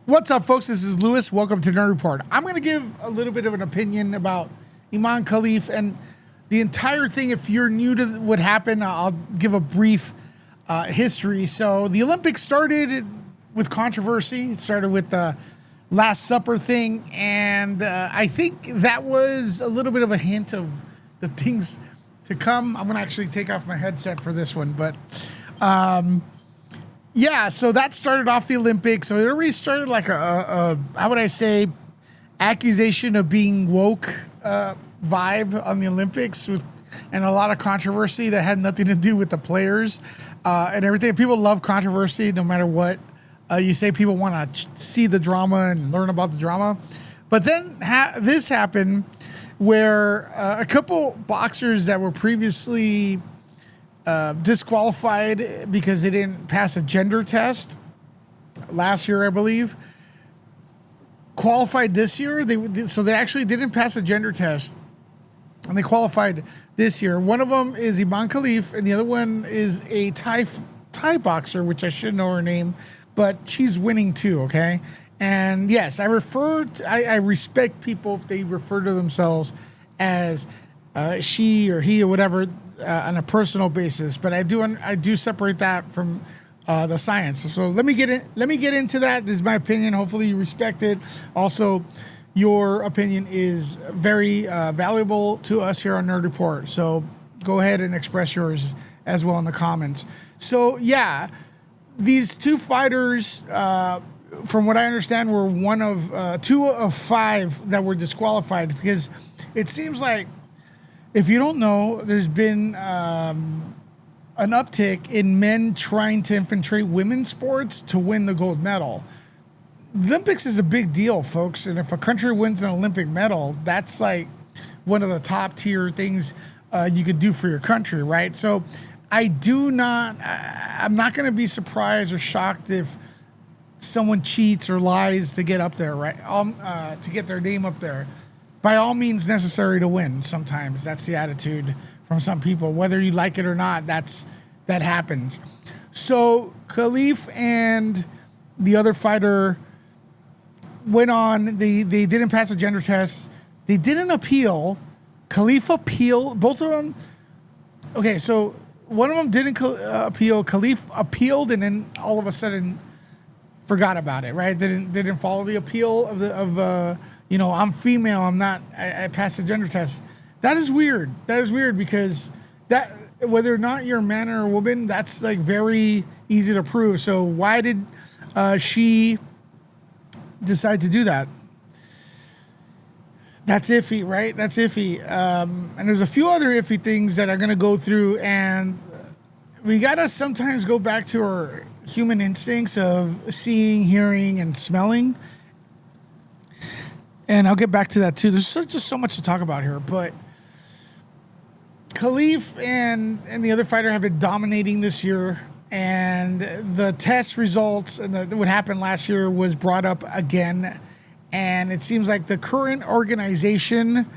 What's up, folks? This is Lewis. Welcome to Nerd Report. I'm going to give a little bit of an opinion about Imane Khelif and the entire thing. If you're new to what happened, I'll give a brief history. So the Olympics started with controversy. It started with the Last Supper thing, and I think that was a little bit of a hint of the things to come. I'm going to actually take off my headset for this one, but yeah, so that started off the Olympics. So it already started like a how would I say, accusation of being woke vibe on the Olympics, and a lot of controversy that had nothing to do with the players and everything. People love controversy no matter what you say. People want to see the drama and learn about the drama. But then this happened where a couple boxers that were previously disqualified because they didn't pass a gender test last year, I believe, qualified this year. They actually didn't pass a gender test, and they qualified this year. One of them is Imane Khelif, and the other one is a Thai boxer, which I should know her name, but she's winning too. Okay, and yes, I respect people if they refer to themselves as she or he or whatever. On a personal basis, but I do separate that from the science. So let me get into that. This is my opinion. Hopefully you respect it. Also, your opinion is very valuable to us here on Nerd Report. So go ahead and express yours as well in the comments. So yeah, these two fighters, from what I understand, were one of 2 of 5 that were disqualified, because it seems like, if you don't know, there's been an uptick in men trying to infiltrate women's sports to win the gold medal. The Olympics is a big deal, folks. And if a country wins an Olympic medal, that's like one of the top tier things you could do for your country, right? So I'm not going to be surprised or shocked if someone cheats or lies to get up there, right? To get their name up there. By all means necessary to win. Sometimes that's the attitude from some people, whether you like it or not. That happens. So Khelif and the other fighter went on. They didn't pass a gender test. They didn't appeal. Khelif appealed. Both of them. Okay, so one of them didn't appeal. Khelif appealed, and then all of a sudden forgot about it. Right? They didn't follow the appeal of I'm female, I passed the gender test. That is weird. That is weird, because that, whether or not you're a man or a woman, that's like very easy to prove. So why did she decide to do that? That's iffy, right? That's iffy. And there's a few other iffy things that I'm going to go through, and we got to sometimes go back to our human instincts of seeing, hearing, and smelling. And I'll get back to that too. There's just so much to talk about here. But Khelif and the other fighter have been dominating this year. And the test results and what happened last year was brought up again. And it seems like the current organization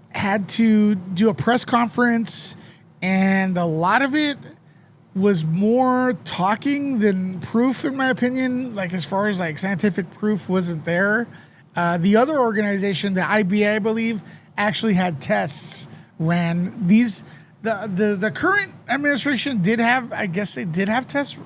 had to do a press conference. And a lot of it was more talking than proof, in my opinion. Like, as far as like scientific proof wasn't there. The other organization, the IBA, I believe, actually had tests ran. The current administration did have, I guess they did have tests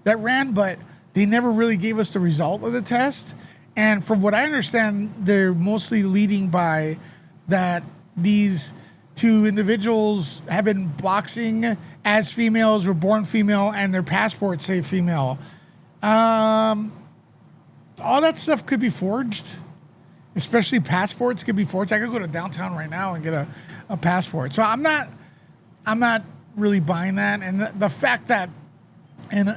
that ran, but they never really gave us the result of the test. And from what I understand, they're mostly leading by that these 2 individuals have been boxing as females, were born female, and their passports say female. All that stuff could be forged. Especially passports could be forged. I could go to downtown right now and get a passport. So I'm not really buying that. And the fact that in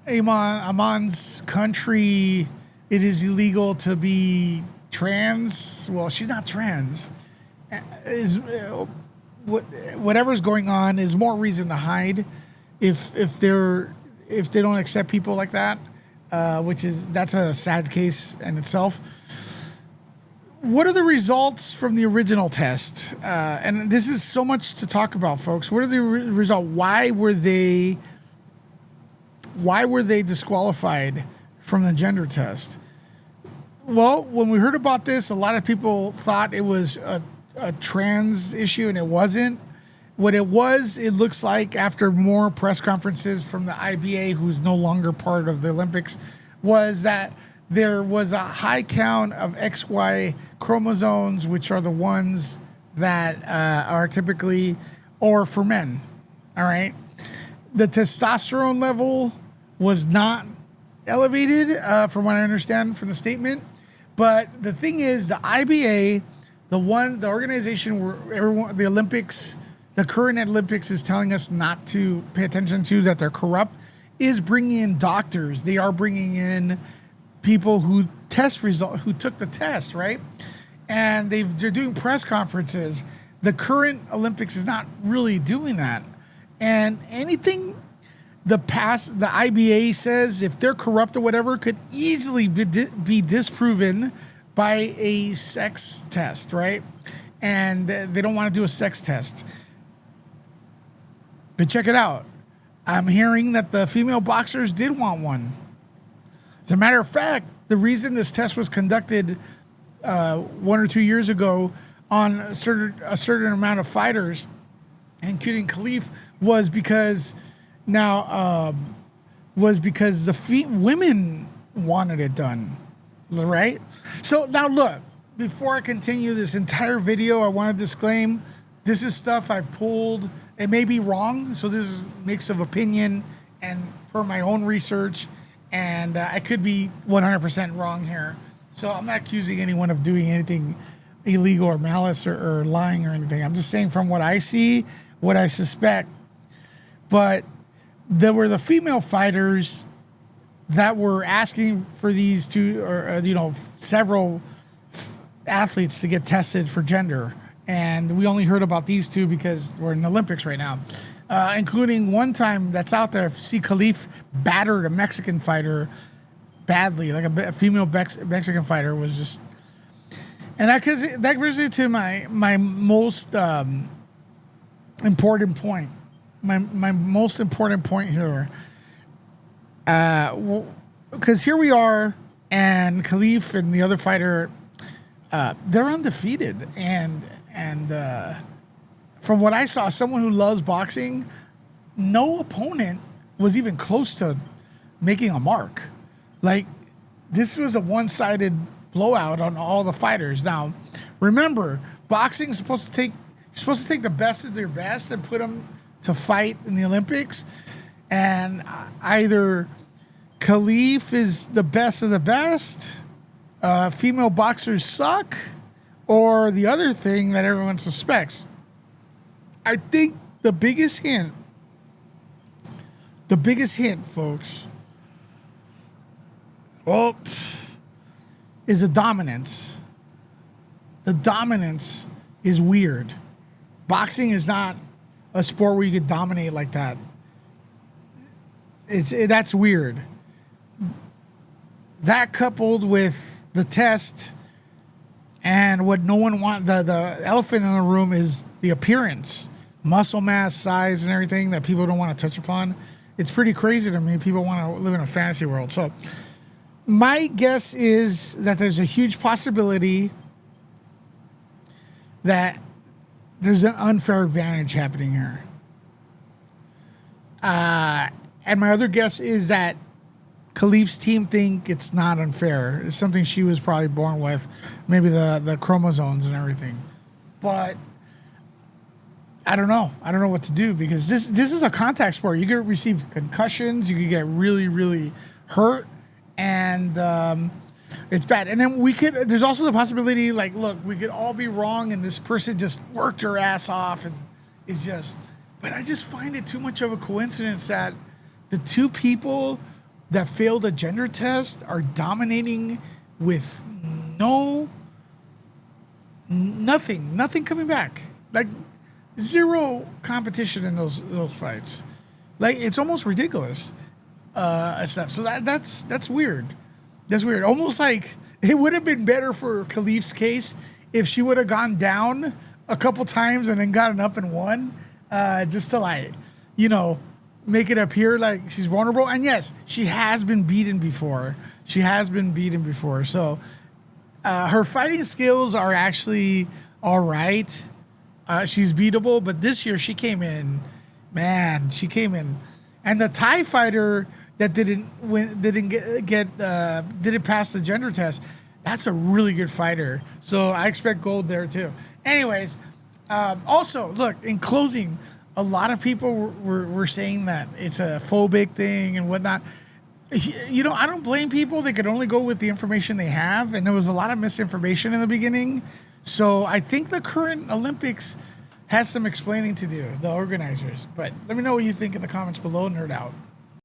Imane's country, it is illegal to be trans. Well, she's not trans. Whatever's going on is more reason to hide. If they don't accept people like that. That's a sad case in itself. What are the results from the original test? And this is so much to talk about, folks. What are the results? Why were they disqualified from the gender test. Well, when we heard about this, a lot of people thought it was a trans issue, and it wasn't. What it was, it looks like after more press conferences from the IBA, who's no longer part of the Olympics, was that there was a high count of XY chromosomes, which are the ones that are typically, or for men, all right? The testosterone level was not elevated, from what I understand from the statement. But the thing is, the IBA, the organization where everyone, the Olympics, the current Olympics is telling us not to pay attention to, that they're corrupt, is bringing in doctors. They are bringing in people who took the test, right? And they're doing press conferences. The current Olympics is not really doing that. And anything the IBA says, if they're corrupt or whatever, could easily be disproven by a sex test, right? And they don't want to do a sex test. But check it out. I'm hearing that the female boxers did want one. As a matter of fact, the reason this test was conducted 1 or 2 years ago on a certain amount of fighters, including Khelif, was because the women wanted it done, right? So now look, before I continue this entire video, I want to disclaim, this is stuff I've pulled. It may be wrong, so this is a mix of opinion and per my own research, and I could be 100% wrong here. So I'm not accusing anyone of doing anything illegal or malice or lying or anything. I'm just saying from what I see, what I suspect. But there were the female fighters that were asking for these two, or several athletes to get tested for gender. And we only heard about these two because we're in the Olympics right now, including one time that's out there. See, Khelif battered a Mexican fighter badly, like a female Mexican fighter was just. And that brings me to my most important point. My most important point here, because here we are, and Khelif and the other fighter, they're undefeated, and from what I saw, someone who loves boxing, no opponent was even close to making a mark. Like, this was a one-sided blowout on all the fighters. Now, remember, boxing is supposed to take the best of their best and put them to fight in the Olympics. And either Khelif is the best of the best, female boxers suck, or the other thing that everyone suspects. I think the biggest hint, folks, well, is the dominance. The dominance is weird. Boxing is not a sport where you could dominate like that. That's weird. That coupled with the test, and what no one wants, the elephant in the room is the appearance, muscle mass, size, and everything that people don't want to touch upon. It's pretty crazy to me. People want to live in a fantasy world. So my guess is that there's a huge possibility that there's an unfair advantage happening here. And my other guess is that Khelif's team think it's not unfair. It's something she was probably born with, maybe the chromosomes and everything. But I don't know. I don't know what to do, because this is a contact sport. You could receive concussions. You could get really, really hurt, and it's bad. And then there's also the possibility, like, look, we could all be wrong, and this person just worked her ass off, and it's just. But I just find it too much of a coincidence that the two people that failed a gender test are dominating with nothing coming back. Like, zero competition in those fights. Like, it's almost ridiculous stuff. So that's weird. That's weird. Almost like it would have been better for Khelif's case if she would have gone down a couple times and then gotten up and won, just to, like, make it appear like she's vulnerable. And yes, she has been beaten before. She has been beaten before, so her fighting skills are actually all right. She's beatable, but this year she came in, man. She came in, and the Thai fighter that didn't pass the gender test. That's a really good fighter. So I expect gold there too. Anyways, also look, in closing, a lot of people were saying that it's a phobic thing and whatnot. You know, I don't blame people. They could only go with the information they have, and there was a lot of misinformation in the beginning. So I think the current Olympics has some explaining to do, the organizers. But let me know what you think in the comments below, Nerd Out.